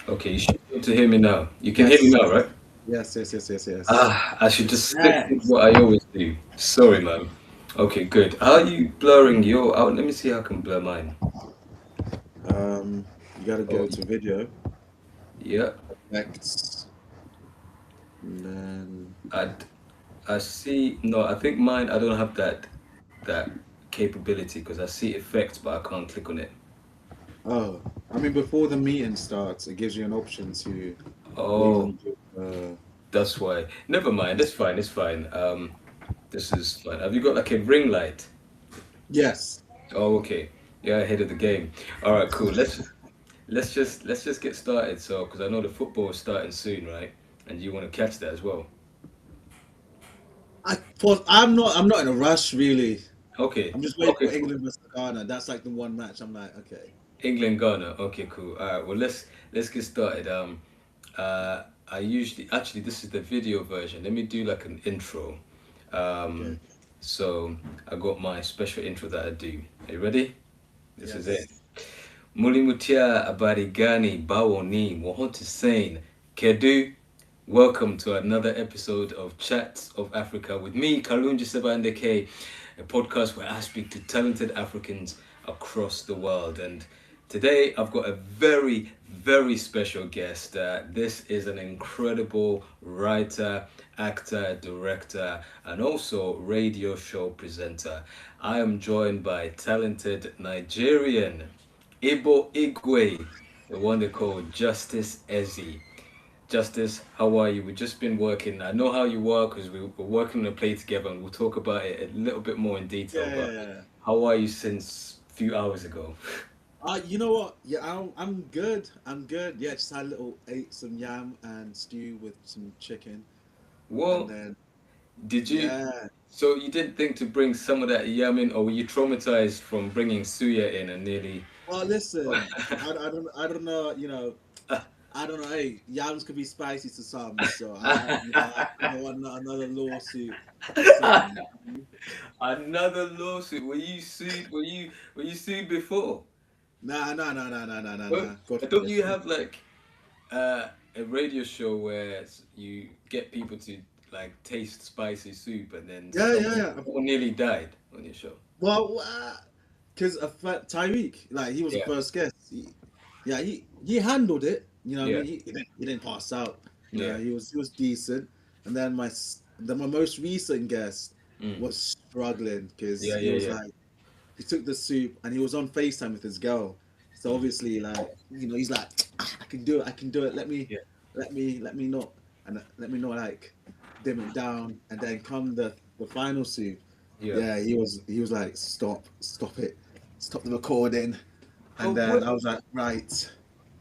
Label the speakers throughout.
Speaker 1: Okay, you should be able to hear me now. You can hear me
Speaker 2: Yes,
Speaker 1: now, right?
Speaker 2: yes.
Speaker 1: I should just stick with
Speaker 2: Yes.
Speaker 1: what I always do. Sorry, man. Okay, good. How are you blurring your out? Let me see how I can blur mine.
Speaker 2: Um, you gotta
Speaker 1: Oh,
Speaker 2: go to video,
Speaker 1: yeah.
Speaker 2: effects, and then
Speaker 1: I I see. No, I think mine. I don't have that capability because I see effects, but I can't click on it.
Speaker 2: oh, I mean before the meeting starts, it gives you an option to leave
Speaker 1: Oh,
Speaker 2: and give.
Speaker 1: that's why. Never mind. It's fine. It's fine. This is fine. Have you got like a ring light?
Speaker 2: Yes.
Speaker 1: Oh, okay. Yeah, ahead of the game. All right, cool. Let's just get started. So, because I know the football is starting soon, right? And you want to catch that as well.
Speaker 2: I'm not in a rush really.
Speaker 1: Okay.
Speaker 2: I'm just waiting
Speaker 1: Okay,
Speaker 2: for
Speaker 1: cool.
Speaker 2: England versus Ghana. That's like the one match. I'm like, okay.
Speaker 1: England, Ghana. Okay, cool. All right. Well, let's get started. I usually actually this is the video version. Let me do like an intro.
Speaker 2: Okay.
Speaker 1: Um, so I got my special intro that I do. Are you ready? This is it.
Speaker 2: Yes.
Speaker 1: Mulimutia Abarigani Bawoni Mohontisain Kedu. Welcome to another episode of Chats of Africa with me, Kalunji Sebandeke, a podcast where I speak to talented Africans across the world. And today I've got a very, very special guest. This is an incredible writer, actor, director, and also radio show presenter. I am joined by talented Nigerian Ibo Igwe, the one they call Justice Ezzy. Justice, how are you? We've just been working. I know how you work because we were working on a play together, and we'll talk about it a little bit more in detail.
Speaker 2: Yeah,
Speaker 1: But
Speaker 2: yeah, yeah.
Speaker 1: how are you since a few hours ago?
Speaker 2: You know what? Yeah, I'm good. I'm good. Yeah, just had a little ate some yam and stew with some chicken, and
Speaker 1: Well,
Speaker 2: then
Speaker 1: did you?
Speaker 2: yeah.
Speaker 1: So you didn't think to bring some of that yam in, or were you traumatized from bringing suya in and nearly?
Speaker 2: Well, listen, I don't know. I don't know. Hey, yams could be spicy to some, so I don't want another lawsuit or something.
Speaker 1: Another lawsuit. Were you sued before? Well,
Speaker 2: God
Speaker 1: don't
Speaker 2: forbid.
Speaker 1: you have like a radio show where you get people to like taste spicy soup and then
Speaker 2: Yeah, yeah,
Speaker 1: someone,
Speaker 2: yeah.
Speaker 1: someone nearly died on your show?
Speaker 2: Well, because Tyreek, like he was the
Speaker 1: Yeah,
Speaker 2: first guest. Yeah, he handled it. You know, what I
Speaker 1: yeah,
Speaker 2: mean, he didn't pass out. You know,
Speaker 1: yeah.
Speaker 2: he was decent. And then my most recent guest
Speaker 1: Mm.
Speaker 2: was struggling because
Speaker 1: Yeah,
Speaker 2: he
Speaker 1: yeah,
Speaker 2: was
Speaker 1: yeah.
Speaker 2: like he took the soup and he was on FaceTime with his girl. So
Speaker 1: Mm.
Speaker 2: obviously, like he's like, I can do it. I can do it.
Speaker 1: Yeah,
Speaker 2: Let me not, and let me not like dim it down. And then come the final soup.
Speaker 1: yeah.
Speaker 2: Yeah, he was like, stop it, stop the recording. And
Speaker 1: But
Speaker 2: then I was like, right.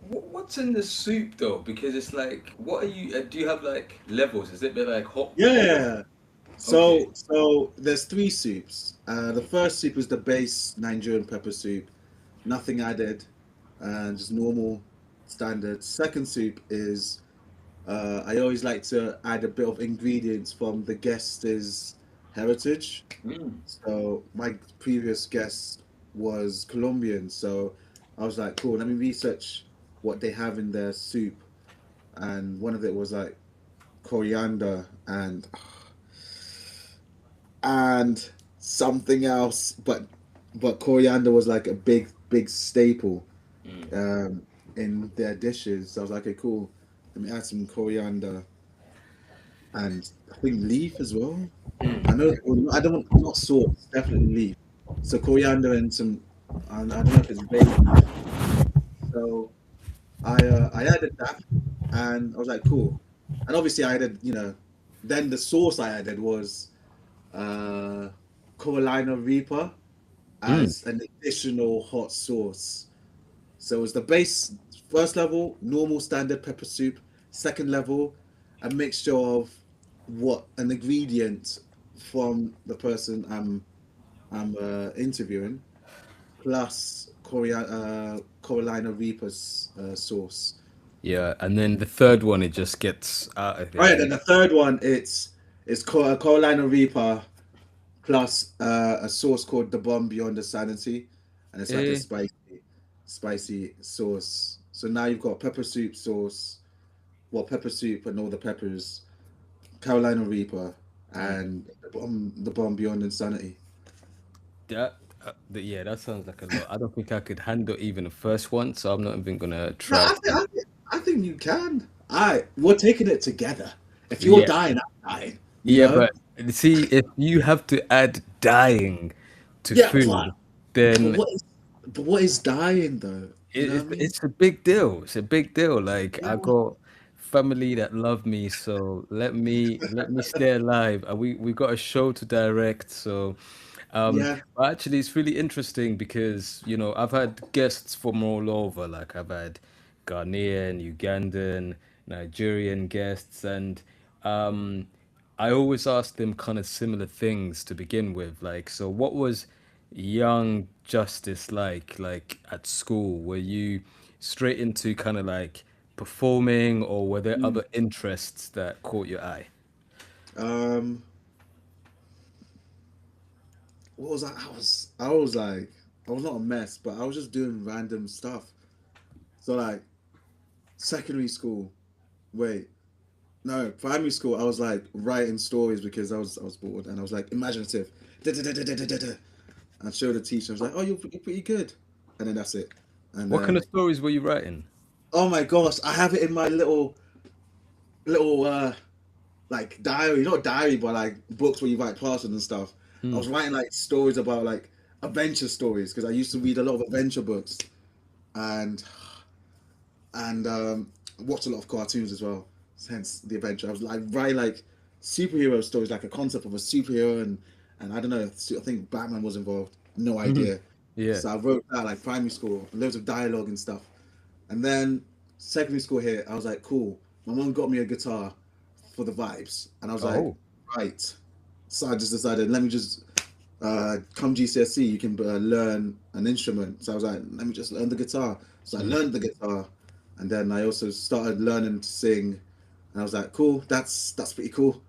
Speaker 1: what's in the soup though? Because it's like, what are you? Do you have like levels? Is it bit like hot?
Speaker 2: Yeah.
Speaker 1: Okay.
Speaker 2: So there's three soups. The first soup is the base Nigerian pepper soup, nothing added, and just normal standard. Second soup is I always like to add a bit of ingredients from the guest's heritage.
Speaker 1: Mm.
Speaker 2: So my previous guest was Colombian, so I was like, cool, let me research what they have in their soup. And one of it was like coriander and something else, but coriander was like a big staple
Speaker 1: Mm.
Speaker 2: um, in their dishes. So I was like, okay, cool. Let me add some coriander and I think leaf as well. I know I don't not salt, definitely leaf. So coriander and some I don't know if it's bay leaf. So I added that and I was like, cool. And obviously I added, then the sauce I added was uh Carolina Reaper
Speaker 1: Mm.
Speaker 2: as an additional hot sauce. So it was the base first level, normal standard pepper soup. Second level, a mixture of what an ingredient from the person I'm interviewing, plus Carolina Reaper's sauce.
Speaker 1: Yeah, and then the third one, it just gets out of
Speaker 2: All right,
Speaker 1: there.
Speaker 2: then the third one it's Carolina Reaper plus a sauce called the Bomb Beyond the Sanity, and it's like a
Speaker 1: Eh,
Speaker 2: spicy. spicy sauce. So now you've got pepper soup sauce, well, pepper soup and all the peppers, Carolina Reaper,
Speaker 1: Mm.
Speaker 2: and the bomb Beyond Insanity.
Speaker 1: Yeah, that sounds like a lot. I don't think I could handle even the first one, so I'm not even gonna
Speaker 2: No,
Speaker 1: try to.
Speaker 2: I think you can. We're taking it together. If you're
Speaker 1: Yeah,
Speaker 2: dying, I'm dying. You
Speaker 1: yeah,
Speaker 2: know?
Speaker 1: but see, if you have to add dying to
Speaker 2: Yeah,
Speaker 1: food,
Speaker 2: but
Speaker 1: then
Speaker 2: what is dying though? You know what I mean?
Speaker 1: it's a big deal. It's a big deal. Like I
Speaker 2: Yeah,
Speaker 1: got family that love me, so let me stay alive. We got a show to direct, so
Speaker 2: yeah,
Speaker 1: but actually it's really interesting because I've had guests from all over. Like I've had Ghanaian, Ugandan, Nigerian guests, and um, I always ask them kind of similar things to begin with. Like, so what was young Justice like at school? Were you straight into kind of like performing, or were there
Speaker 2: mm.
Speaker 1: other interests that caught your eye?
Speaker 2: Um, what was I was like, I was not a mess, but I was just doing random stuff. So like secondary school, wait, no, primary school, I was like writing stories because I was bored and I was like imaginative. Da, da, da, da, da, da, da, da. And show the teacher, I was like, oh, you're pretty good, and then that's it. And
Speaker 1: What kind of
Speaker 2: then,
Speaker 1: stories were you writing?
Speaker 2: oh my gosh, I have it in my little like diary, not diary, but like books where you write plotted and stuff. I
Speaker 1: Hmm.
Speaker 2: was writing like stories about like adventure stories because I used to read a lot of adventure books and and watched a lot of cartoons as well. Hence the adventure. I was like writing like superhero stories, like a concept of a superhero, and I don't know. I think Batman was involved. No
Speaker 1: Mhm.
Speaker 2: idea.
Speaker 1: Yeah.
Speaker 2: So I wrote that like primary school, loads of dialogue and stuff. And then secondary school here, I was like, cool. My mom got me a guitar for the vibes, and I was like,
Speaker 1: Oh.
Speaker 2: right. So I just decided, let me just come GCSE, you can learn an instrument. So I was like, let me just learn the guitar. So I
Speaker 1: Mm.
Speaker 2: learned the guitar, and then I also started learning to sing. And I was like, cool, that's pretty cool.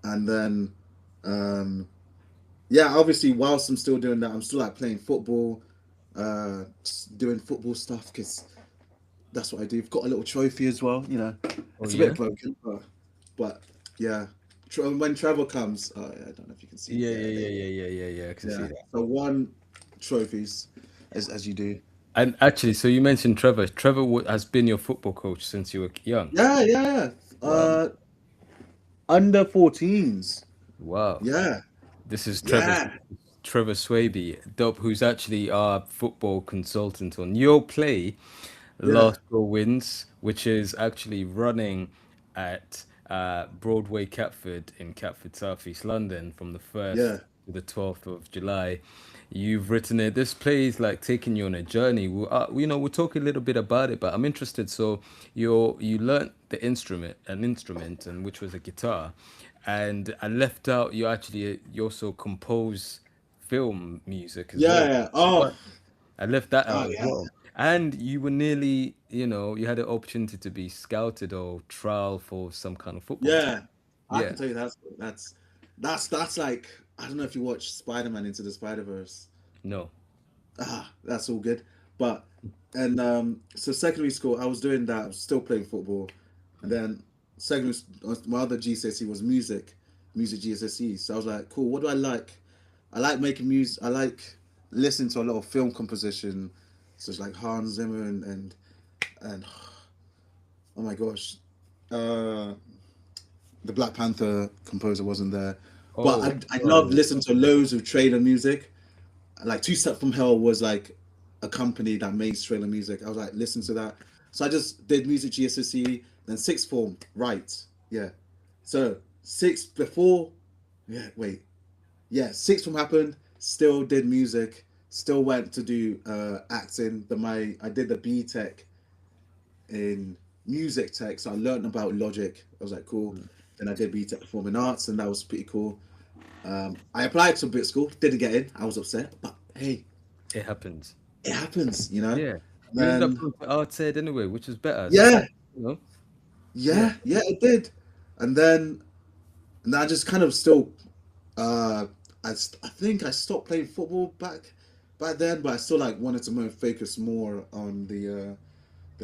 Speaker 2: And then, um, yeah, obviously, whilst I'm still doing that, I'm still like playing football, just doing football stuff because that's what I do. I've got a little trophy as well. You know,
Speaker 1: Oh
Speaker 2: it's a
Speaker 1: yeah.
Speaker 2: bit broken, but yeah. When travel comes, I don't know if you can see.
Speaker 1: Yeah,
Speaker 2: Yeah,
Speaker 1: yeah,
Speaker 2: there
Speaker 1: yeah,
Speaker 2: you
Speaker 1: yeah, yeah, yeah, yeah. I can
Speaker 2: go.
Speaker 1: see
Speaker 2: Yeah.
Speaker 1: that.
Speaker 2: So one trophies, as you do.
Speaker 1: And actually, so you mentioned Trevor. Trevor has been your football coach since you were young.
Speaker 2: Yeah, yeah.
Speaker 1: Wow.
Speaker 2: Under 14s.
Speaker 1: Wow.
Speaker 2: Yeah,
Speaker 1: This is
Speaker 2: yeah,
Speaker 1: Trevor Swaby, Dope, who's actually our football consultant on Your Play,
Speaker 2: yeah,
Speaker 1: Last Goal Wins, which is actually running at Broadway Catford in Catford, South East London from the 1st
Speaker 2: yeah,
Speaker 1: to the 12th of July. You've written it. This play is like taking you on a journey. We'll talk a little bit about it, but I'm interested. So you learnt the instrument, an instrument, and which was a guitar, and I left out you also compose film music as
Speaker 2: yeah,
Speaker 1: well.
Speaker 2: yeah. Oh,
Speaker 1: What? I left that
Speaker 2: oh,
Speaker 1: out as
Speaker 2: yeah,
Speaker 1: well. And you were nearly, you had the opportunity to be scouted or trial for some kind of football team.
Speaker 2: yeah. I
Speaker 1: Yeah.
Speaker 2: can tell you that's like I don't know if you watch Spider-Man Into the Spider-Verse.
Speaker 1: No.
Speaker 2: That's all good. But and so secondary school, I was doing that. I was still playing football, and then secondary, my other GCSE was music GCSE. So I was like, cool. What do I like? I like making music. I like listening to a lot of film composition, such like Hans Zimmer and oh my gosh, uh, the Black Panther composer wasn't there, but
Speaker 1: Oh,
Speaker 2: I
Speaker 1: oh
Speaker 2: love
Speaker 1: yeah.
Speaker 2: listening to loads of trailer music. Like Two Step from Hell was like a company that made trailer music. I was like, listen to that. So I just did music GCSE, then sixth form, right? Yeah. So six before, yeah, wait, yeah, sixth form happened. Still did music. Still went to do acting. I did the B Tech in music tech, so I learned about Logic. I was like, cool.
Speaker 1: Mm.
Speaker 2: Then I did B Tech Performing Arts, and that was pretty cool. I applied to Brit School, didn't get in. I was upset, but hey,
Speaker 1: It happens.
Speaker 2: it happens, you know.
Speaker 1: Yeah.
Speaker 2: And
Speaker 1: You ended up
Speaker 2: then
Speaker 1: going to art ed anyway, which was better. So,
Speaker 2: yeah,
Speaker 1: you know, yeah.
Speaker 2: yeah, it did. And then I just kind of still, uh, I think I stopped playing football back back then, but I still like wanted to more focus more on the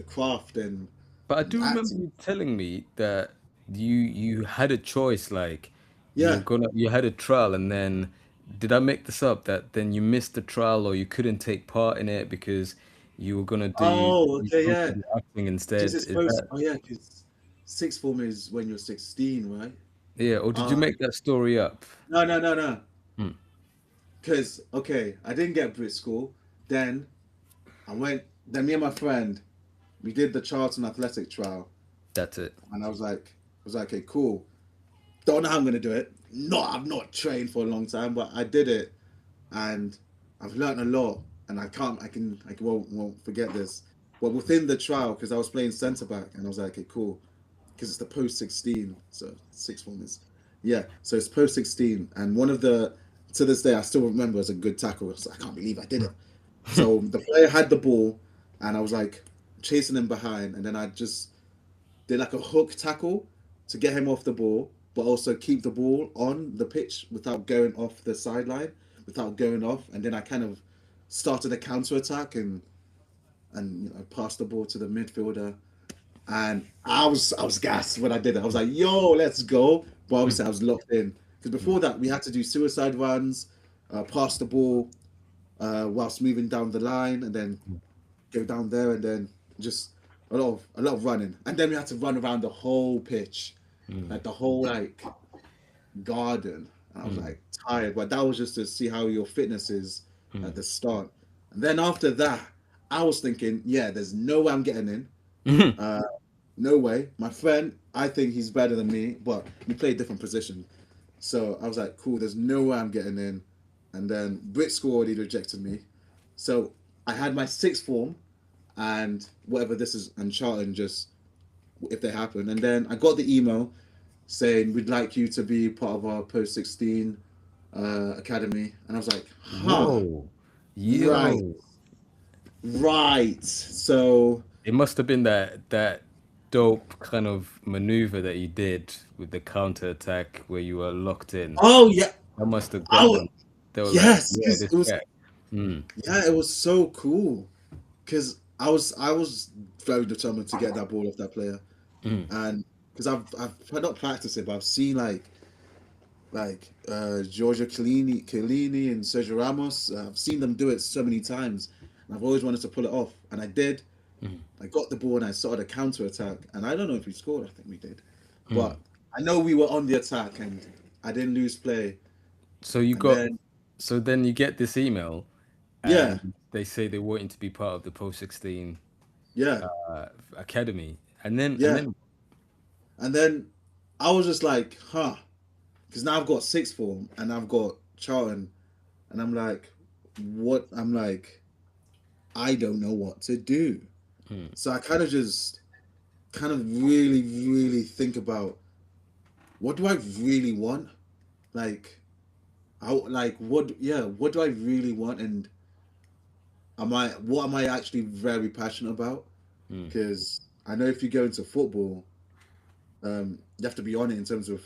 Speaker 2: craft and
Speaker 1: But I do remember
Speaker 2: acting.
Speaker 1: you telling me that you had a choice, like
Speaker 2: Yeah.
Speaker 1: you had a trial, and then did I make this up that then you missed the trial or you couldn't take part in it because you were gonna do
Speaker 2: Oh,
Speaker 1: you
Speaker 2: okay,
Speaker 1: were
Speaker 2: yeah.
Speaker 1: gonna do acting
Speaker 2: Because
Speaker 1: instead?
Speaker 2: it's
Speaker 1: Is
Speaker 2: post.
Speaker 1: that
Speaker 2: Oh, yeah, because sixth form is when you're 16, right?
Speaker 1: yeah? Or did you
Speaker 2: Uh,
Speaker 1: make that story up?
Speaker 2: no, no, no, no.
Speaker 1: Hmm,
Speaker 2: Because okay, I didn't get Brit school. Then I went. Then me and my friend, we did the Charlton Athletic trial,
Speaker 1: that's it.
Speaker 2: and I was like, okay, cool. Don't know how I'm gonna do it. I've not trained for a long time, but I did it, and I've learned a lot. And won't forget this. But within the trial, because I was playing centre back, and I was like, okay, cool, because it's the post 16, so sixth form is, yeah. So it's post 16, and one of the to this day I still remember as a good tackle. So I can't believe I did it. So the player had the ball, and I was like chasing him behind, and then I just did like a hook tackle to get him off the ball, but also keep the ball on the pitch without going off the sideline, without going off. And then I kind of started a counter attack and passed the ball to the midfielder. And I was gassed when I did it. I was like, "Yo, let's go!" But obviously, I was locked in because before that we had to do suicide runs, pass the ball whilst moving down the line, and then go down there, and then just a lot of running, and then we had to run around the whole pitch, like the whole like garden. And I was like tired, but that was just to see how your fitness is at the start. And then after that, I was thinking, yeah, there's no way I'm getting in. Uh, no way. My friend, I think he's better than me, but we play different position. So I was like, cool, there's no way I'm getting in. And then Brit school already rejected me. So I had my sixth form and whatever this is and Charlton just if they happen. And then I got the email saying we'd like you to be part of our post 16 academy. And I was like, huh,
Speaker 1: Whoa,
Speaker 2: right,
Speaker 1: yo!
Speaker 2: right. So
Speaker 1: It must have been that dope kind of maneuver that you did with the counter attack where you were locked in.
Speaker 2: oh yeah.
Speaker 1: That must have got
Speaker 2: Oh
Speaker 1: them. They were like,
Speaker 2: yes,
Speaker 1: yeah,
Speaker 2: because
Speaker 1: this
Speaker 2: it was
Speaker 1: guy. Mm,
Speaker 2: yeah, it was so cool. Because I was very determined to get that ball off that player,
Speaker 1: mm.
Speaker 2: and because I've not practiced it, but I've seen Giorgio Chiellini and Sergio Ramos. I've seen them do it so many times, and I've always wanted to pull it off, and I did.
Speaker 1: Mm,
Speaker 2: I got the ball and I started a counter attack, and I don't know if we scored. I think we did,
Speaker 1: mm.
Speaker 2: but I know we were on the attack, and I didn't lose play.
Speaker 1: So you
Speaker 2: And
Speaker 1: got,
Speaker 2: then
Speaker 1: so then you get this email,
Speaker 2: yeah,
Speaker 1: and they say they want you to be part of the Post 16
Speaker 2: yeah,
Speaker 1: academy, and
Speaker 2: yeah,
Speaker 1: then
Speaker 2: and then I was just like, huh, because now I've got sixth form and I've got Charlton, and I'm like, what? I'm like, I don't know what to do.
Speaker 1: mm,
Speaker 2: So I kind of just kind of really, really think about what do I really want? Like, how, like, what do I really want? And what am I actually very passionate about?
Speaker 1: mm.
Speaker 2: Because I know if you go into football, you have to be on it in terms of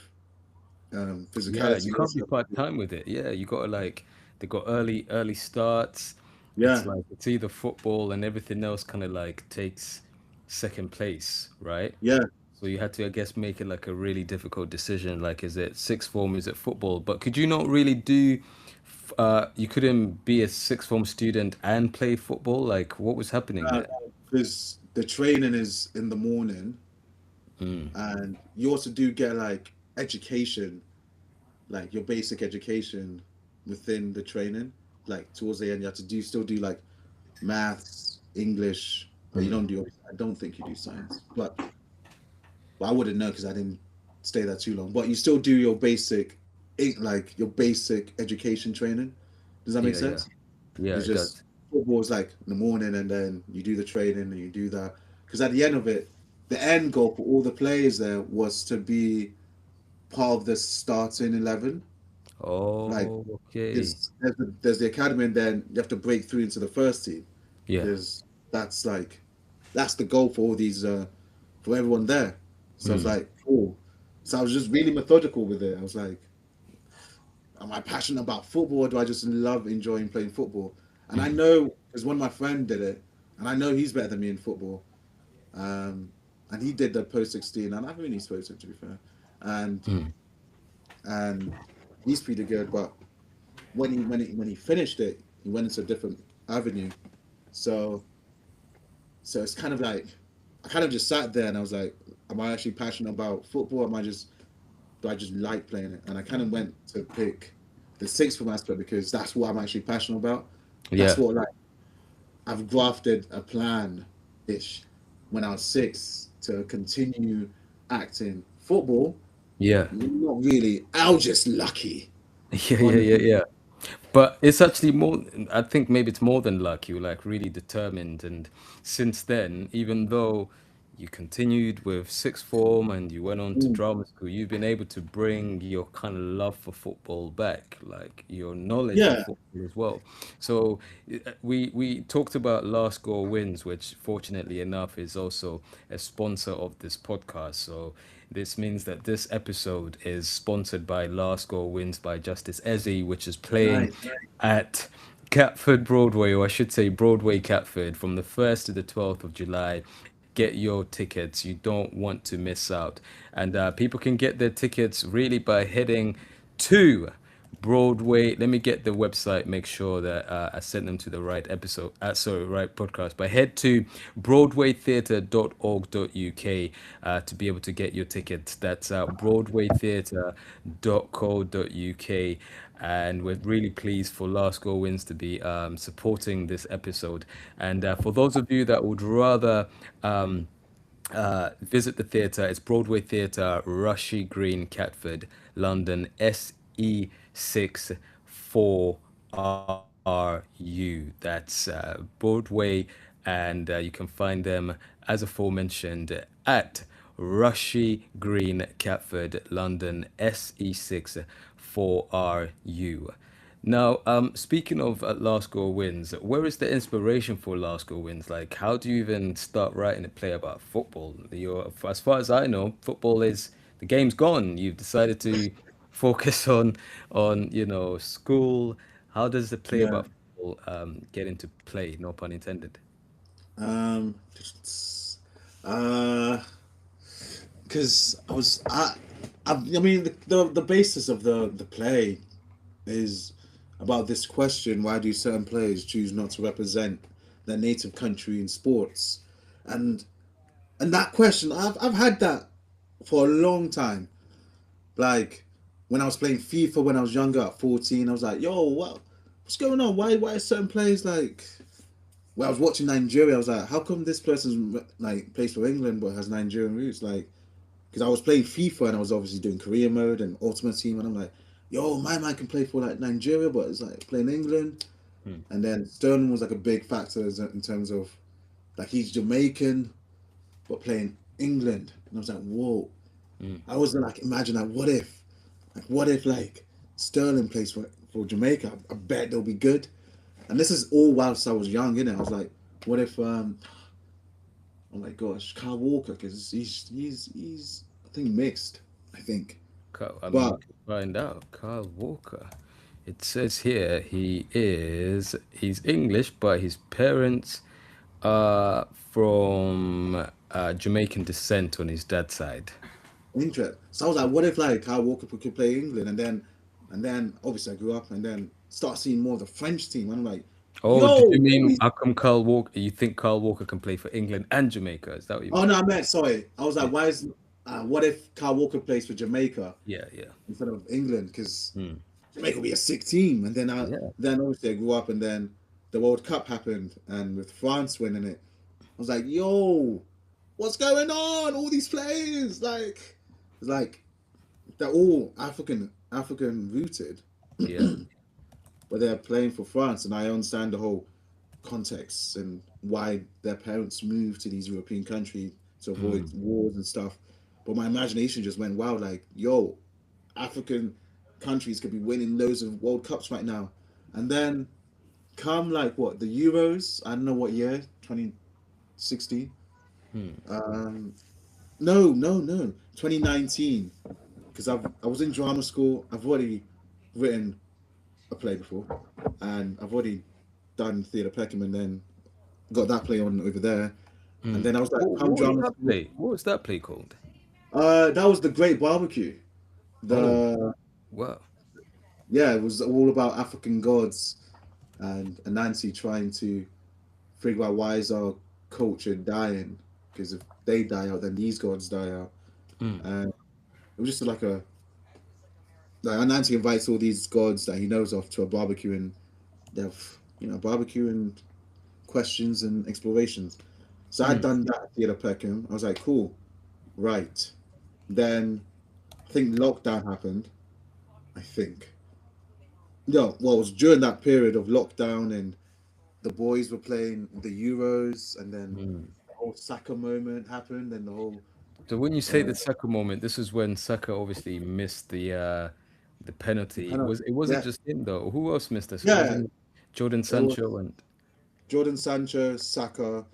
Speaker 1: Yeah, you
Speaker 2: physicality
Speaker 1: can't be
Speaker 2: also.
Speaker 1: part time with it. Yeah, you got to like they got early starts. It's
Speaker 2: Yeah,
Speaker 1: like it's either football and everything else kind of like takes second place, right?
Speaker 2: yeah.
Speaker 1: So you had to, I guess, make it like a really difficult decision. Like, is it sixth form? Is it football? But could you not really do? You couldn't be a sixth form student and play football. Like, what was happening there?
Speaker 2: Because the training is in the morning,
Speaker 1: Mm.
Speaker 2: and you also do get like education, like your basic education within the training. Like towards the end, you have to do still do like maths, English, but you
Speaker 1: Mm.
Speaker 2: don't do. I don't think you do science, but I wouldn't know because I didn't stay there too long. But you still do your basic, like your basic education training. Does that make
Speaker 1: Yeah, yeah,
Speaker 2: sense?
Speaker 1: yeah.
Speaker 2: It's
Speaker 1: It
Speaker 2: just
Speaker 1: does.
Speaker 2: football is like in the morning, and then you do the training and you do that. Because at the end of it, the end goal for all the players there was to be part of the starting 11. Like
Speaker 1: Oh, okay.
Speaker 2: there's the academy, and then you have to break through into the first team.
Speaker 1: Yeah.
Speaker 2: Because that's the goal for all these for everyone there. So I was
Speaker 1: Mm.
Speaker 2: like, cool. So I was just really methodical with it. I was like, am I passionate about football, or do I just love enjoying playing football? And I know because one of my friend did it, and I know he's better than me in football. Um, and he did the post 16, and I haven't really spoken to him to be fair. And
Speaker 1: Mm.
Speaker 2: and he's pretty good, but when he finished it, he went into a different avenue. So so it's kind of like I kind of just sat there and I was like, am I actually passionate about football? Am I just do I just like playing it? And I kind of went to pick the sixth form aspect because that's what I'm actually passionate about. That's
Speaker 1: Yeah,
Speaker 2: what like I've grafted a plan ish when I was six to continue acting football.
Speaker 1: yeah,
Speaker 2: Not really. I was just lucky.
Speaker 1: yeah, yeah, yeah,
Speaker 2: Honestly.
Speaker 1: yeah. But it's actually more, I think maybe it's more than luck. You were like really determined. And since then, even though you continued with sixth form and you went on to
Speaker 2: Mm.
Speaker 1: drama school, you've been able to bring your kind of love for football back, like your knowledge of
Speaker 2: Yeah.
Speaker 1: football as well. So we talked about Last Goal Wins, which fortunately enough is also a sponsor of this podcast. So this means that this episode is sponsored by Last Goal Wins by Justice Ezzy, which is playing
Speaker 2: Nice.
Speaker 1: at Catford Broadway, or I should say Broadway Catford, from the 1st to the 12th of July. Get your tickets. You don't want to miss out. And people can get their tickets really by heading to Broadway. Let me get the website, make sure that I sent them to the right episode, sorry, right podcast. But head to broadwaytheatre.org.uk to be able to get your tickets. That's broadwaytheatre.co.uk. And we're really pleased for Last Goal Wins to be supporting this episode. And for those of you that would rather visit the theatre. It's Broadway Theatre, Rushy Green, Catford, London, SE6 4RU. That's Broadway, and you can find them, as aforementioned, at Rushy Green, Catford, London, SE6 4RU. Now, speaking of Last Goal Wins, where is the inspiration for Last Goal Wins? Like, how do you even start writing a play about football? As far as I know, football is the game's gone. You've decided to focus on school. How does the play
Speaker 2: Yeah.
Speaker 1: about football get into play? No pun intended.
Speaker 2: Um. Uh. Because I mean, the basis of the play is about this question: why do certain players choose not to represent their native country in sports? And and that question, I've had that for a long time. Like when I was playing FIFA when I was younger at 14, I was like, yo, what's going on? Why are certain players like when I was watching Nigeria, I was like, how come this person like plays for England but has Nigerian roots? Like, because I was playing FIFA and I was obviously doing career mode and Ultimate Team, and I'm like, yo, my man can play for like Nigeria, but it's like playing England.
Speaker 1: Hmm.
Speaker 2: And then Sterling was like a big factor in terms of like he's Jamaican but playing England, and I was like, whoa.
Speaker 1: Hmm.
Speaker 2: I was like, imagine like, what if like Sterling plays for Jamaica? I bet they'll be good. And this is all whilst I was young, innit? I was like, what if oh my gosh, Kyle Walker, because he's I think mixed, I think.
Speaker 1: I mean, we
Speaker 2: But
Speaker 1: can find out. Kyle Walker. It says here he's English, but his parents are from Jamaican descent on his dad's side.
Speaker 2: interest. So I was like, what if like Kyle Walker could play England, and then obviously I grew up and then start seeing more of the French team, and I'm like,
Speaker 1: Oh,
Speaker 2: yo,
Speaker 1: did you
Speaker 2: all
Speaker 1: mean
Speaker 2: these.
Speaker 1: how come Kyle Walker? You think Kyle Walker can play for England and Jamaica? Is that what you
Speaker 2: Oh
Speaker 1: meant?
Speaker 2: no, I meant sorry. I was
Speaker 1: Yeah,
Speaker 2: like, what if Kyle Walker plays for Jamaica
Speaker 1: yeah, yeah.
Speaker 2: instead of England? Because
Speaker 1: Hmm.
Speaker 2: Jamaica will be a sick team. And then
Speaker 1: Yeah.
Speaker 2: then obviously I grew up, and then the World Cup happened, and with France winning it, I was like, yo, what's going on? All these players, like, it's like they're all African rooted,
Speaker 1: Yeah.
Speaker 2: but they're playing for France, and I understand the whole context and why their parents moved to these European countries to avoid
Speaker 1: Mm.
Speaker 2: wars and stuff. But my imagination just went wild, like, yo, African countries could be winning loads of World Cups right now. And then come like what, the Euros? I don't know what year, 2016.
Speaker 1: Hmm.
Speaker 2: Um no, 2019. Because I was in drama school. I've already written a play before, and I've already done Theatre Peckham, and then got that play on over there. And
Speaker 1: Mm.
Speaker 2: then I was like, come
Speaker 1: What was
Speaker 2: drama
Speaker 1: that
Speaker 2: school.
Speaker 1: play? What was that play called?
Speaker 2: That was the Great Barbecue.
Speaker 1: Oh,
Speaker 2: The
Speaker 1: wow.
Speaker 2: Yeah, it was all about African gods and Anansi trying to figure out why is our culture dying? Because if they die out, then these gods die out.
Speaker 1: Mm.
Speaker 2: And it was just like Anansi invites all these gods that he knows of to a barbecue, and they've barbecue and questions and explorations. So I'd
Speaker 1: Mm.
Speaker 2: done that at Theatre Peckham. I was like, cool, right. Then I think lockdown happened. I think. No, well, it was during that period of lockdown, and the boys were playing the Euros, and then
Speaker 1: Mm.
Speaker 2: the whole Saka moment happened, and the whole
Speaker 1: So when you say
Speaker 2: uh,
Speaker 1: the Saka moment, this is when Saka obviously missed the penalty. It wasn't
Speaker 2: yeah,
Speaker 1: just him though. Who else missed this? It
Speaker 2: yeah.
Speaker 1: wasn't Jordan
Speaker 2: It was
Speaker 1: Sancho and
Speaker 2: Jordan Sancho, Saka,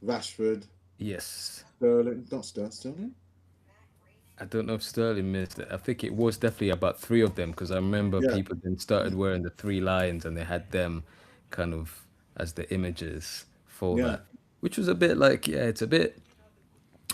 Speaker 2: Rashford,
Speaker 1: yes.
Speaker 2: Sterling, not Sterling.
Speaker 1: I don't know if Sterling missed it. I think it was definitely about three of them because I remember
Speaker 2: Yeah,
Speaker 1: people then started wearing the three lions and they had them kind of as the images for
Speaker 2: yeah,
Speaker 1: that, which was a bit like, yeah, it's a bit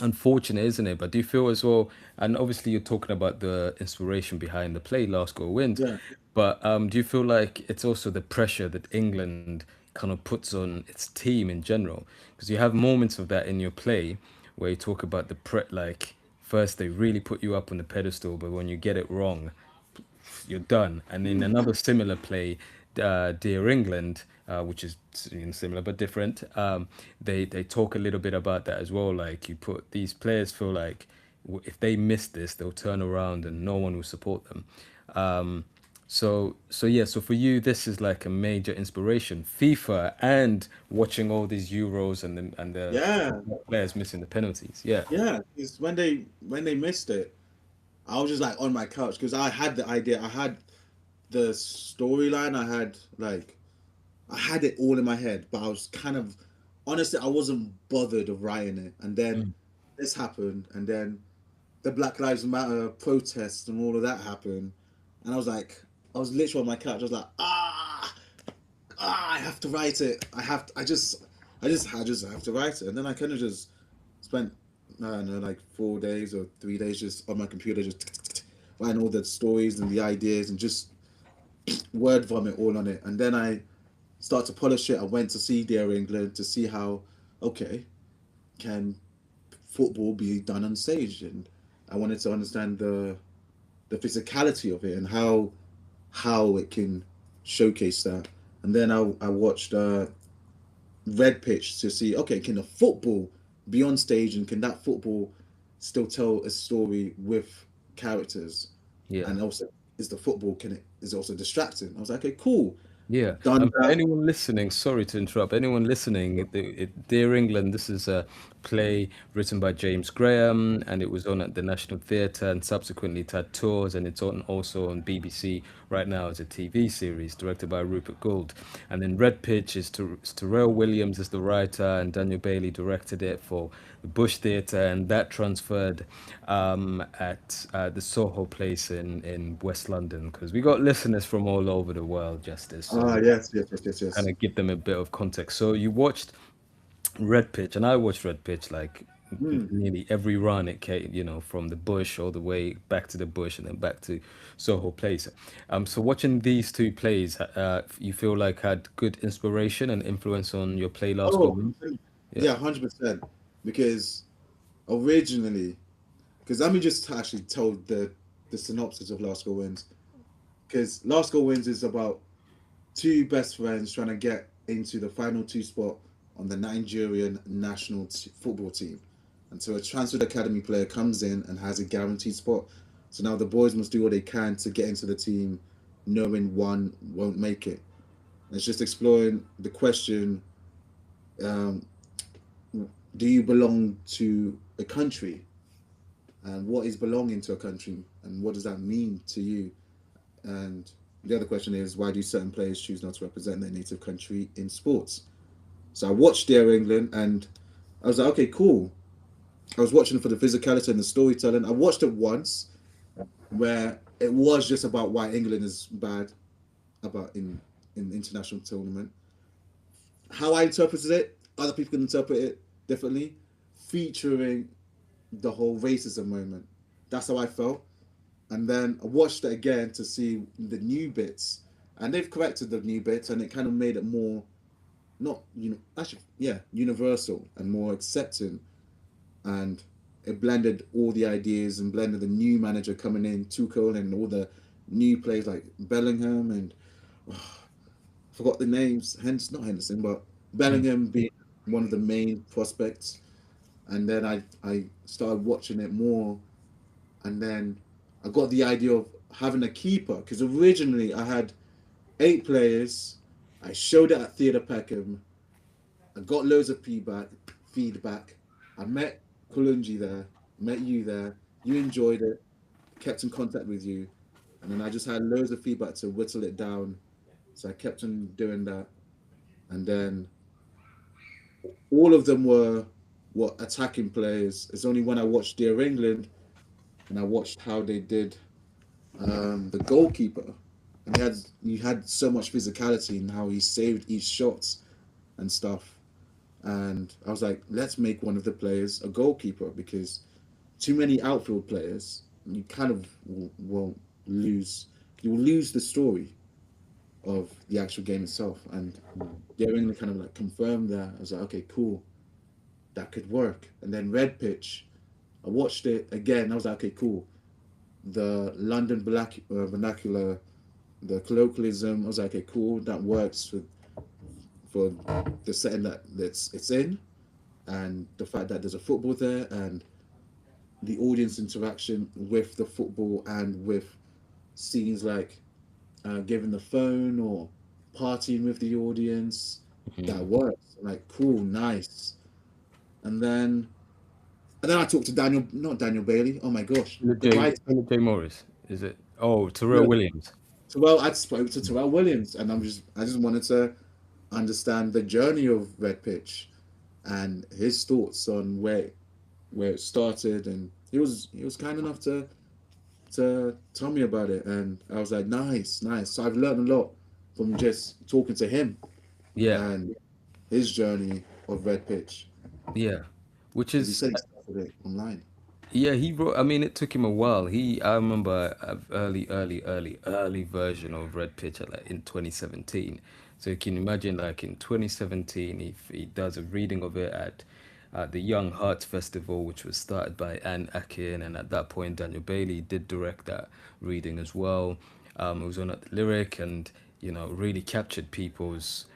Speaker 1: unfortunate, isn't it? But do you feel as well? And obviously, you're talking about the inspiration behind the play, Last Goal Wins.
Speaker 2: yeah.
Speaker 1: But do you feel like it's also the pressure that England kind of puts on its team in general? Because you have moments of that in your play where you talk about like first they really put you up on the pedestal, but when you get it wrong, you're done. And in another similar play, Dear England, which is similar but different, they talk a little bit about that as well. Like you put these players feel like if they miss this, they'll turn around and no one will support them. Um, so yeah, so for you, this is like a major inspiration, FIFA, and watching all these Euros and the
Speaker 2: Yeah,
Speaker 1: players missing the penalties. Yeah.
Speaker 2: yeah. It's when they missed it, I was just like on my couch because I had the idea, I had the storyline, I had it all in my head, but I was kind of honestly I wasn't bothered of writing it. And then
Speaker 1: Mm.
Speaker 2: this happened, and then the Black Lives Matter protests and all of that happened, and I was literally on my couch. I was like, I have to write it. I just have to write it. And then I kind of just spent, I don't know, like 4 days or 3 days just on my computer, just writing all the stories and the ideas and just word vomit all on it. And then I start to polish it. I went to see Dear England to see how, okay, can football be done on stage? And I wanted to understand the physicality of it and how it can showcase that. And then I watched Red Pitch to see, okay, can a football be on stage and can that football still tell a story with characters?
Speaker 1: Yeah.
Speaker 2: And also, is the football can it is also distracting? I was like, okay, cool,
Speaker 1: Yeah,
Speaker 2: done
Speaker 1: and for
Speaker 2: that.
Speaker 1: anyone listening, sorry to interrupt. Anyone listening, Dear England, this is a play written by James Graham, and it was on at the National Theatre, and subsequently it had tours, and it's on also on BBC right now as a TV series directed by Rupert Gould. And then Red Pitch is Terrell Williams is the writer, and Daniel Bailey directed it for the Bush Theatre, and that transferred at the Soho Place in West London because we got listeners from all over the world, Justice. So
Speaker 2: Ah, yes, yes, yes, yes,
Speaker 1: kind
Speaker 2: yes.
Speaker 1: of give them a bit of context. So you watched Red Pitch, and I watched Red Pitch like
Speaker 2: Hmm.
Speaker 1: nearly every run it came, from the Bush all the way back to the Bush and then back to Soho Place. So watching these two plays, you feel like had good inspiration and influence on your play Last Goal
Speaker 2: Oh,
Speaker 1: Wins? Yeah.
Speaker 2: yeah, 100%. Because originally, because let me just actually tell the synopsis of Last Goal Wins. Because Last Goal Wins is about two best friends trying to get into the final two spot on the Nigerian national football team. And so a transferred academy player comes in and has a guaranteed spot. So now the boys must do what they can to get into the team, knowing one won't make it. And it's just exploring the question: um, Do you belong to a country? And what is belonging to a country? And what does that mean to you? And the other question is, why do certain players choose not to represent their native country in sports? So I watched Dear England, and I was like, okay, cool. I was watching for the physicality and the storytelling. I watched it once where it was just about why England is bad about in international tournament. how I interpreted it, other people can interpret it differently, featuring the whole racism moment. That's how I felt. And then I watched it again to see the new bits, and they've corrected the new bits, and it kind of made it more not actually yeah universal and more accepting, and it blended all the ideas and blended the new manager coming in, Tuchel, and all the new players like Bellingham and forgot the names, hence not Henderson, but
Speaker 1: Mm.
Speaker 2: Bellingham being one of the main prospects. And then I started watching it more, and then I got the idea of having a keeper because originally I had 8 players. I showed it at Theatre Peckham. I got loads of feedback. Feedback. I met Kulunji there. Met you there. You enjoyed it. Kept in contact with you, and then I just had loads of feedback to whittle it down. So I kept on doing that, and then all of them were what attacking players. It's only when I watched Dear England and I watched how they did the goalkeeper, and he had so much physicality in how he saved each shot and stuff. And I was like, let's make one of the players a goalkeeper because too many outfield players, you kind of won't lose. You will lose the story of the actual game itself. And Dear England kind of like confirmed that. I was like, okay, cool, that could work. And then Red Pitch, I watched it again. I was like, okay, cool. The London vernacular, the colloquialism. I was like, okay, cool. That works for the setting that it's in, and the fact that there's a football there, and the audience interaction with the football, and with scenes like giving the phone or partying with the audience. That works. Like, cool, nice. And then and then I talked to Daniel, not Daniel Bailey. Oh my gosh, the writer.
Speaker 1: Philip J. Morris, is it? Oh, Terrell Williams.
Speaker 2: Terrell, I spoke to Terrell Williams, and I just wanted to understand the journey of Red Pitch and his thoughts on where it started, and he was kind enough to tell me about it, and I was like, nice, nice. So I've learned a lot from just talking to him
Speaker 1: Yeah,
Speaker 2: and his journey of Red Pitch,
Speaker 1: yeah. Which
Speaker 2: because he
Speaker 1: is
Speaker 2: said he started it online.
Speaker 1: Yeah, he wrote. I mean, it took him a while. I remember an early version of Red Pitcher like in 2017. So you can imagine, like in 2017, if he does a reading of it at the Young Hearts Festival, which was started by Anne Akin, and at that point Daniel Bailey did direct that reading as well. It was on at the Lyric, and really captured people's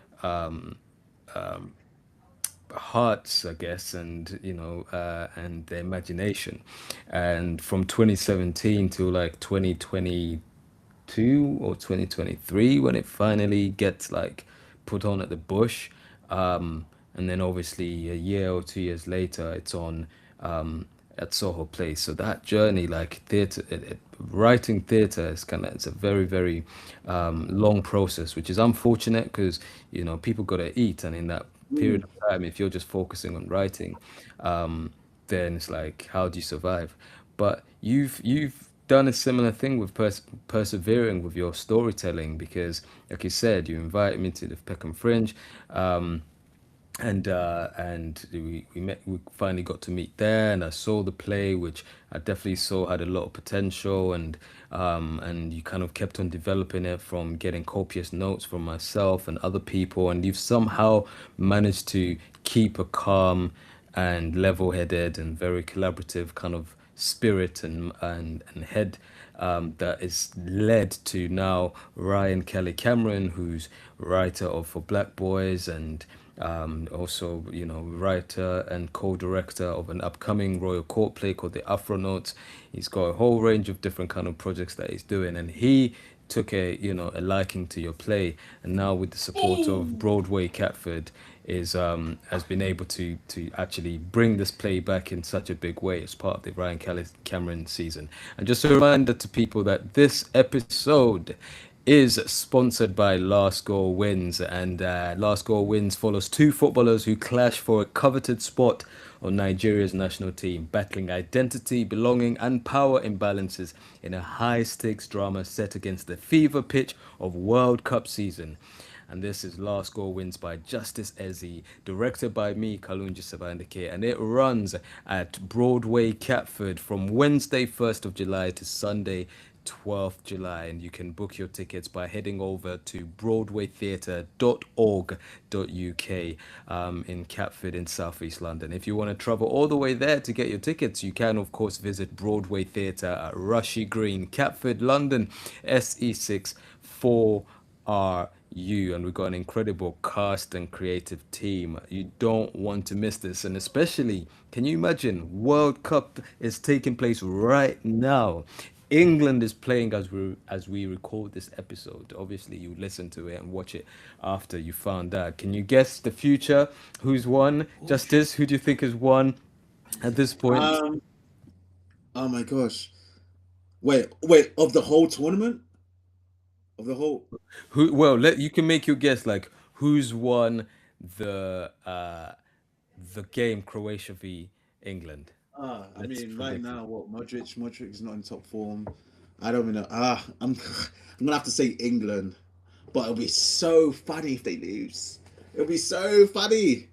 Speaker 1: hearts, I guess, and and their imagination. And from 2017 to like 2022 or 2023, when it finally gets like put on at the Bush, and then obviously a year or 2 years later, it's on at Soho Place. So that journey, like theatre, writing theatre is it's a very, very long process, which is unfortunate because people got to eat, and in that period
Speaker 2: Mm.
Speaker 1: of time, if you're just focusing on writing, then it's like, how do you survive? But you've done a similar thing with persevering with your storytelling because, like you said, you invited me to the Peckham Fringe. And we finally got to meet there, and I saw the play, which I definitely saw had a lot of potential. And you kind of kept on developing it from getting copious notes from myself and other people, and you've somehow managed to keep a calm and level-headed and very collaborative kind of spirit and head, that is led to now Ryan Kelly Cameron, who's writer of For Black Boys, and also, writer and co-director of an upcoming Royal Court play called The Afronauts. He's got a whole range of different kind of projects that he's doing, and he took a liking to your play, and now with the support of Broadway Catford, is has been able to actually bring this play back in such a big way as part of the Ryan Kelly Cameron season. And just a reminder to people that this episode is sponsored by Last Goal Wins, and Last Goal Wins follows two footballers who clash for a coveted spot on Nigeria's national team, battling identity, belonging, and power imbalances in a high-stakes drama set against the fever pitch of World Cup season. and this is Last Goal Wins by Justice Ezzy, directed by me, Kalunji Sabandike, and it runs at Broadway, Catford from Wednesday, 1st of July to Sunday, 12th July, and you can book your tickets by heading over to broadwaytheatre.org.uk in Catford in Southeast London. If you want to travel all the way there to get your tickets, you can of course visit Broadway Theatre at Rushy Green, Catford, London, SE6 4RU, and we've got an incredible cast and creative team. You don't want to miss this, and especially, can you imagine, World Cup is taking place right now. England is playing as we record this episode. Obviously, you listen to it and watch it after you found out. Can you guess the future? Who's won? Justice, who do you think has won at this point?
Speaker 2: Oh my gosh. Wait, of the whole tournament? Of the whole
Speaker 1: Who? Well, you can make your guess. Like who's won the uh the game Croatia v England?
Speaker 2: I
Speaker 1: Let's
Speaker 2: mean right
Speaker 1: predict it.
Speaker 2: now what Modric is not in top form. I don't even know. I'm gonna have to say England. But it'll be so funny if they lose. It'll be so funny.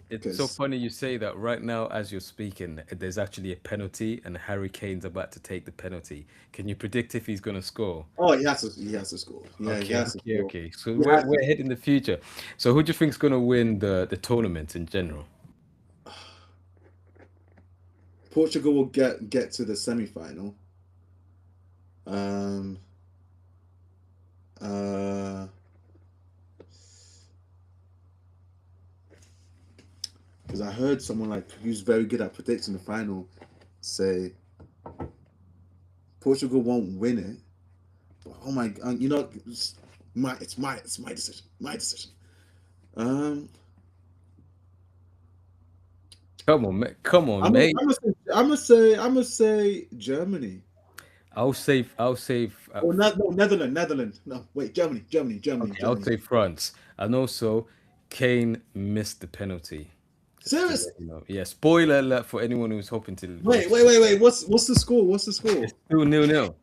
Speaker 1: It's so
Speaker 2: Because
Speaker 1: funny you say that right now as you're speaking. There's actually a penalty, and Harry Kane's about to take the penalty. Can you predict if he's gonna score?
Speaker 2: oh he has to score. Yeah, he
Speaker 1: Okay,
Speaker 2: has to
Speaker 1: okay,
Speaker 2: score.
Speaker 1: okay. So
Speaker 2: He
Speaker 1: we're
Speaker 2: has to.
Speaker 1: we're heading the future. So who do you think's gonna win the tournament in general?
Speaker 2: Portugal will get to the semi final. Um uh because I heard someone like who's very good at predicting the final say Portugal won't win it. But oh my god, it's my decision. My decision. Um
Speaker 1: Come on,
Speaker 2: I'm gonna,
Speaker 1: mate.
Speaker 2: I'm gonna say I'm gonna say Germany.
Speaker 1: I'll say.
Speaker 2: Or no, Netherlands. No, wait,
Speaker 1: Okay, I'll
Speaker 2: Germany.
Speaker 1: say France. And also, Kane missed the penalty. Just to
Speaker 2: Serious?
Speaker 1: let you know. Yeah, spoiler alert for anyone who's hoping to
Speaker 2: Wait,
Speaker 1: watch.
Speaker 2: What's the score? What's the score?
Speaker 1: It's still nil nil.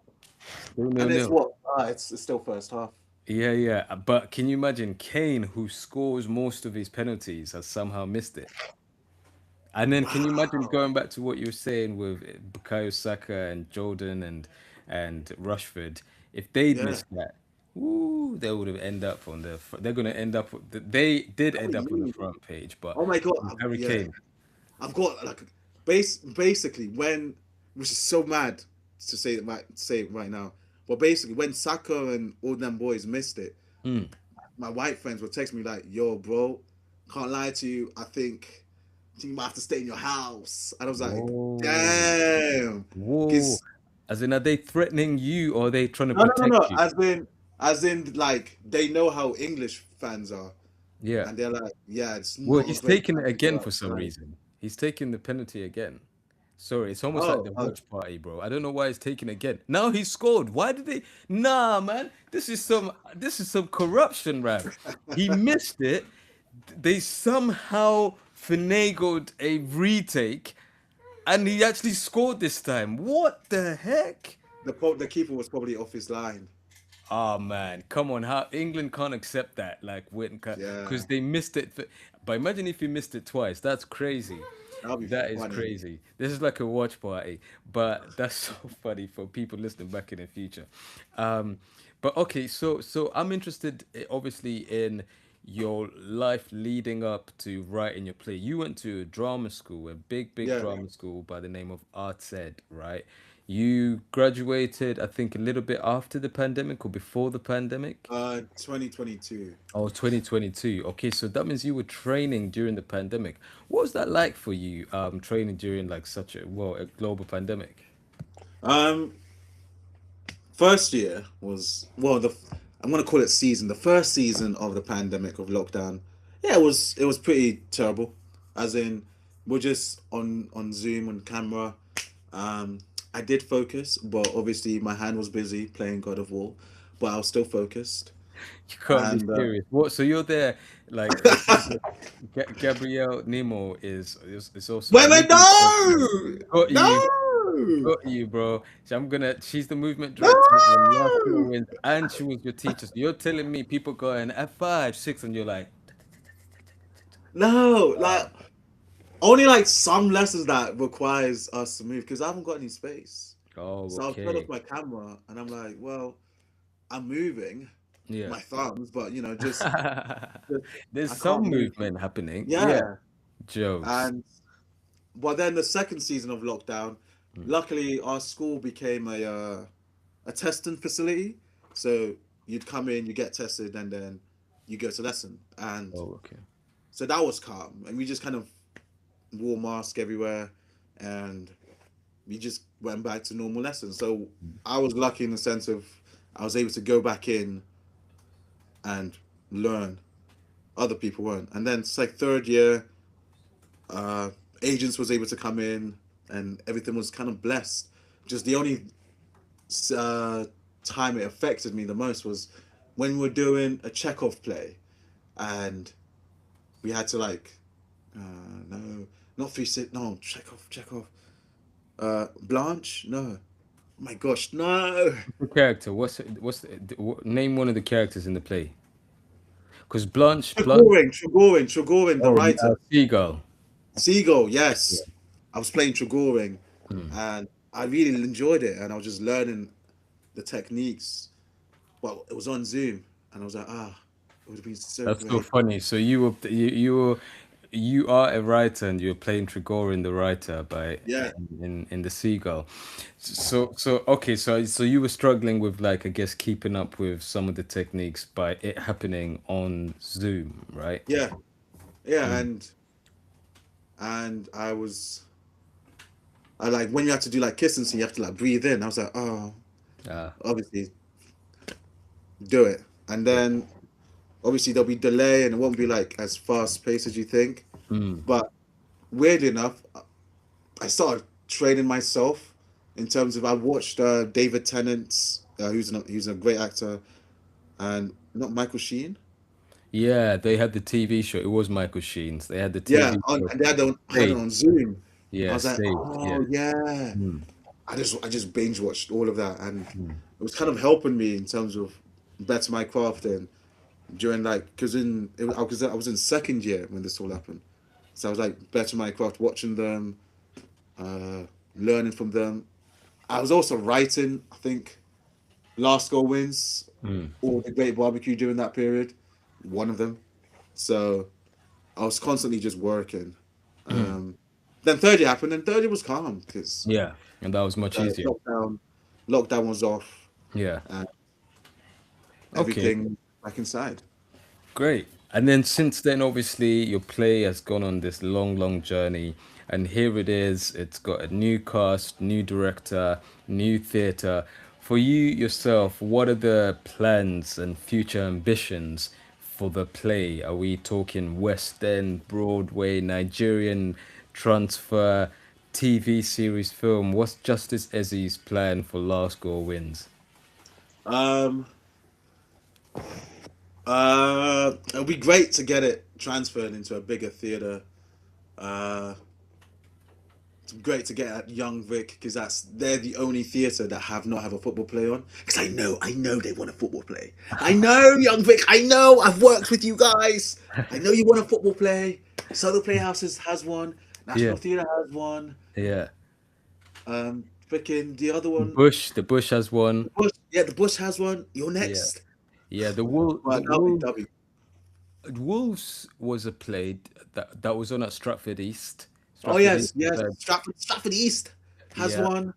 Speaker 1: Still nil
Speaker 2: And it's
Speaker 1: nil.
Speaker 2: what? It's still first half.
Speaker 1: Yeah, yeah. But can you imagine Kane, who scores most of his penalties, has somehow missed it? And then can you imagine
Speaker 2: Wow.
Speaker 1: going back to what you were saying with Bukayo Saka and Jordan and Rushford? If they'd
Speaker 2: Yeah.
Speaker 1: missed that, ooh, they would have end up on they're gonna end up. They did end up on the
Speaker 2: Holy.
Speaker 1: front page, but
Speaker 2: Oh my god.
Speaker 1: Harry
Speaker 2: Yeah.
Speaker 1: Kane.
Speaker 2: I've got like basically when, which is so mad to say it right now, but basically when Saka and all them boys missed it,
Speaker 1: Mm.
Speaker 2: my white friends would text me like, "Yo, bro, can't lie to you. I think you might have to stay in your house." And I was like,
Speaker 1: Whoa,
Speaker 2: "Damn."
Speaker 1: whoa.
Speaker 2: Because
Speaker 1: As in, are they threatening you or are they trying to
Speaker 2: no, no, no,
Speaker 1: protect
Speaker 2: no.
Speaker 1: you?
Speaker 2: As in, like they know how English fans are,
Speaker 1: Yeah.
Speaker 2: and they're like, "Yeah, it's
Speaker 1: Well,
Speaker 2: not a
Speaker 1: he's
Speaker 2: great
Speaker 1: taking it
Speaker 2: time to go
Speaker 1: again for some
Speaker 2: outside."
Speaker 1: reason. He's taking the penalty again. Sorry, it's almost like
Speaker 2: Oh,
Speaker 1: the
Speaker 2: oh,
Speaker 1: watch party, bro. I don't know why he's taking again. Now he scored. Why did they? Nah, man. This is some corruption, rap. He missed it. They somehow finagled a retake, and he actually scored this time. What the heck?
Speaker 2: the keeper was probably off his line.
Speaker 1: Oh man, come on! How England can't accept that, like Witten,
Speaker 2: Yeah,
Speaker 1: because they missed it. But imagine if you missed it twice. That's crazy.
Speaker 2: that'll be
Speaker 1: That is
Speaker 2: funny.
Speaker 1: crazy. This is like a watch party, but that's so funny for people listening back in the future. Um, but okay, so I'm interested, obviously, in your life leading up to writing your play. You went to a drama school, a big
Speaker 2: Yeah,
Speaker 1: drama school by the name of Arts Ed, right? You graduated, I think, a little bit after the pandemic or before the pandemic.
Speaker 2: 2022.
Speaker 1: Oh, 2022. Okay, so that means you were training during the pandemic. What was that like for you, training during like such a global pandemic?
Speaker 2: Um, First year was I'm gonna call it season. The first season of the pandemic of lockdown. Yeah, it was pretty terrible. As in, we're just on Zoom on camera. Um, I did focus, but obviously my hand was busy playing God of War, but I was still focused.
Speaker 1: You can't be
Speaker 2: And
Speaker 1: serious. What? So you're there, like Gabrielle Nemo is also
Speaker 2: wait,
Speaker 1: living.
Speaker 2: no,
Speaker 1: Got
Speaker 2: no,
Speaker 1: you.
Speaker 2: No,
Speaker 1: Got you, bro. So I'm gonna. She's the movement director on Last Girl
Speaker 2: no,
Speaker 1: Wins, and she was your teacher. So you're telling me people going at 5, 6, and you're like,
Speaker 2: no. Like
Speaker 1: wow.
Speaker 2: only like some lessons that requires us to move because I haven't got any space.
Speaker 1: Oh,
Speaker 2: So I'll turn off
Speaker 1: okay.
Speaker 2: my camera and I'm like, well, I'm moving
Speaker 1: Yeah.
Speaker 2: my thumbs, but just
Speaker 1: There's
Speaker 2: I
Speaker 1: some
Speaker 2: can't move.
Speaker 1: movement happening. Yeah.
Speaker 2: Yeah,
Speaker 1: Jokes.
Speaker 2: and but then the second season of lockdown,
Speaker 1: Mm.
Speaker 2: luckily our school became a testing facility. So you'd come in, you get tested, and then you go to lesson. And
Speaker 1: Oh, okay.
Speaker 2: so that was calm, and we just kind of wore mask everywhere, and we just went back to normal lessons. So I was lucky in the sense of I was able to go back in and learn. Other people weren't. And then it's like third year, uh, agents was able to come in, and everything was kind of blessed. Just the only uh, time it affected me the most was when we were doing a Chekhov play, and we had to like, no, not three six, no Chekhov, Blanche, no, oh my gosh, no,
Speaker 1: The character. Name one of the characters in the play? Because Blanche.
Speaker 2: Trigorin, the
Speaker 1: Oh,
Speaker 2: writer,
Speaker 1: yeah, Seagull.
Speaker 2: Seagull,
Speaker 1: Yeah.
Speaker 2: yes, I was playing Trigorin,
Speaker 1: Hmm.
Speaker 2: and I really enjoyed it, and I was just learning the techniques. Well, it was on Zoom, and I was like, it would have been so
Speaker 1: That's so
Speaker 2: great.
Speaker 1: funny. So you are a writer and you're playing Trigorin the writer by
Speaker 2: Yeah,
Speaker 1: in the Seagull. So okay, so you were struggling with like I guess keeping up with some of the techniques by it happening on Zoom, right?
Speaker 2: yeah, yeah,
Speaker 1: Mm.
Speaker 2: and I like when you have to do like kissing scene, you have to like breathe in. I was like,
Speaker 1: Ah,
Speaker 2: obviously do it, and
Speaker 1: yeah.
Speaker 2: then obviously there'll be delay, and it won't be like as fast paced as you think.
Speaker 1: Mm.
Speaker 2: But weirdly enough, I started training myself in terms of I watched David Tennant's, who's a great actor, and not Michael Sheen.
Speaker 1: Yeah, they had the TV show. It was Michael Sheen's. They had the
Speaker 2: Yeah,
Speaker 1: TV show
Speaker 2: and they had it
Speaker 1: Saved.
Speaker 2: on Zoom. I
Speaker 1: Yeah,
Speaker 2: was like,
Speaker 1: Saved. Yeah.
Speaker 2: oh yeah.
Speaker 1: Mm.
Speaker 2: I just binge watched all of that, and
Speaker 1: Mm.
Speaker 2: it was kind of helping me in terms of better my craft. And during like, because I was in second year when this all happened, so I was like better my craft, watching them, uh, learning from them. I was also writing. I think Last Goal Wins
Speaker 1: Mm.
Speaker 2: or The Great Barbecue during that period, one of them. So I was constantly just working.
Speaker 1: Mm.
Speaker 2: Um, then third year happened, and third year was calm because
Speaker 1: Yeah, and that was much
Speaker 2: uh,
Speaker 1: easier.
Speaker 2: lockdown lockdown was off,
Speaker 1: Yeah.
Speaker 2: and
Speaker 1: Okay.
Speaker 2: everything back inside.
Speaker 1: Great. And then since then, obviously, your play has gone on this long, long journey. And here it is. It's got a new cast, new director, new theatre. For you yourself, what are the plans and future ambitions for the play? Are we talking West End, Broadway, Nigerian transfer, TV series, film? What's Justice Ezzy's plan for Last Girl Wins?
Speaker 2: Um, it'll be great to get it transferred into a bigger theater. Uh, it's great to get at Young Vic because they're the only theater that have a football play on. Because I know they want a football play. I know Young Vic. I know I've worked with you guys. I know you want a football play. Southern Playhouses has one.
Speaker 1: Yeah,
Speaker 2: National Theatre has one.
Speaker 1: yeah.
Speaker 2: Freaking the other one.
Speaker 1: The Bush has one.
Speaker 2: The Bush has one. You're
Speaker 1: Yeah.
Speaker 2: next.
Speaker 1: Yeah,
Speaker 2: But
Speaker 1: Wolves was a play that was on at Stratford East.
Speaker 2: oh
Speaker 1: Stratford East.
Speaker 2: yes, yes. Stratford East has
Speaker 1: Yeah,
Speaker 2: one.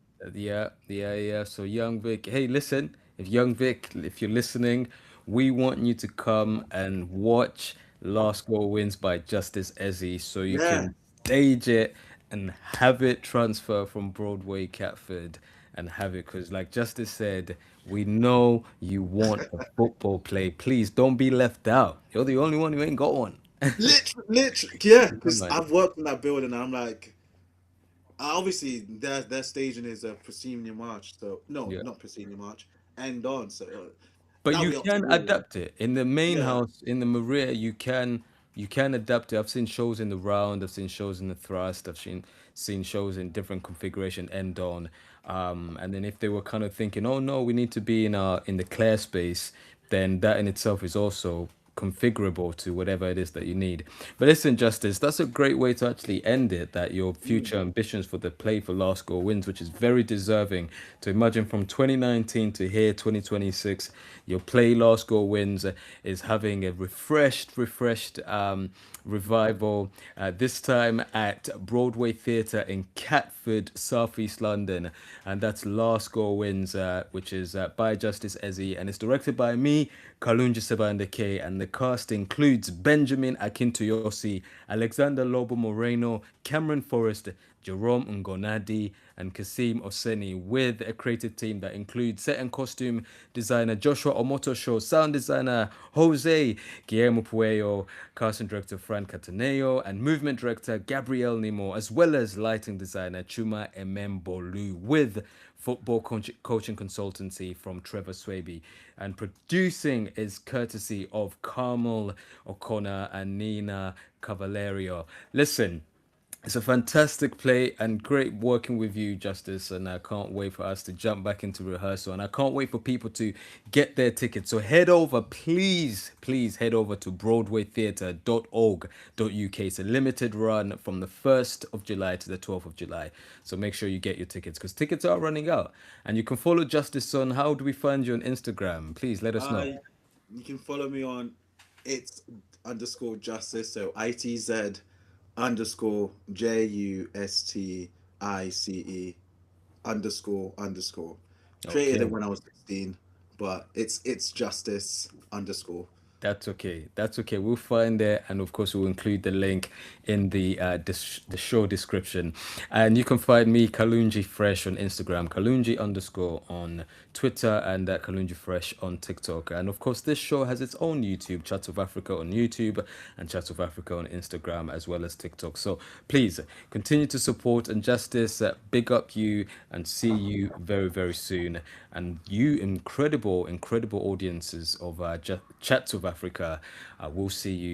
Speaker 1: yeah. So Young Vic, hey, listen, if Young Vic, if you're listening, we want you to come and watch Last Goal Wins by Justice Ezzy, so you
Speaker 2: Yeah.
Speaker 1: can stage it and have it transfer from Broadway Catford and have it because, like Justice said, we know you want a football play. Please don't be left out. You're the only one who ain't got one.
Speaker 2: Literally, yeah.
Speaker 1: Yeah,
Speaker 2: Because
Speaker 1: man.
Speaker 2: I've worked in that building, and I'm like, obviously their staging is a proscenium march. So no,
Speaker 1: Yeah.
Speaker 2: not proscenium march. End on. So
Speaker 1: But
Speaker 2: that'll
Speaker 1: you
Speaker 2: be up to
Speaker 1: can
Speaker 2: you.
Speaker 1: adapt it in the main
Speaker 2: Yeah,
Speaker 1: house in the Maria. You can adapt it. I've seen shows in the Round. I've seen shows in the Thrust. I've seen seen shows in different configuration end on. And then if they were kind of thinking, oh no, we need to be in the clear space, then that in itself is also configurable to whatever it is that you need. But listen, Justice, that's a great way to actually end it. That your future ambitions for the Play for Last Score Wins, which is very deserving. To imagine from 2019 to here, 2026, your Play Last Score Wins is having a refreshed revival. This time at Broadway Theatre in Catford, Southeast London, and that's Last Score Wins, which is by Justice Ezzy, and it's directed by me, Kalunji Sebande K, and the cast includes Benjamin Akintoyosi, Alexander Lobo Moreno, Cameron Forrest, Jerome Ngonadi, and Kasim Oseni, with a creative team that includes set and costume designer Joshua Omotosho, sound designer Jose Guillermo Puello, casting director Fran Cataneo, and movement director Gabriel Nimo, as well as lighting designer Chuma Emembolu, with football coaching consultancy from Trevor Swaby. And producing is courtesy of Carmel O'Connor and Nina Cavalerio. Listen, it's a fantastic play and great working with you, Justice. And I can't wait for us to jump back into rehearsal. And I can't wait for people to get their tickets. So head over, please head over to broadwaytheatre.org.uk. It's a limited run from the 1st of July to the 12th of July. So make sure you get your tickets because tickets are running out. And you can follow Justice on, how do we find you on Instagram? Please let us know.
Speaker 2: You can follow me on it's underscore justice, so ITZ underscore JUSTICE underscore. Created
Speaker 1: Okay.
Speaker 2: it when I was 16, but it's justice underscore.
Speaker 1: That's okay. That's okay. We'll find it, and of course, we'll include the link in the show description. And you can find me Kalunji Fresh on Instagram, Kalunji underscore on Twitter, and Kalunji Fresh on TikTok. And of course, this show has its own YouTube, Chats of Africa on YouTube, and Chats of Africa on Instagram as well as TikTok. So please continue to support and Justice. Big up you, and see you very soon. And you incredible audiences of Chats of Africa. We'll see you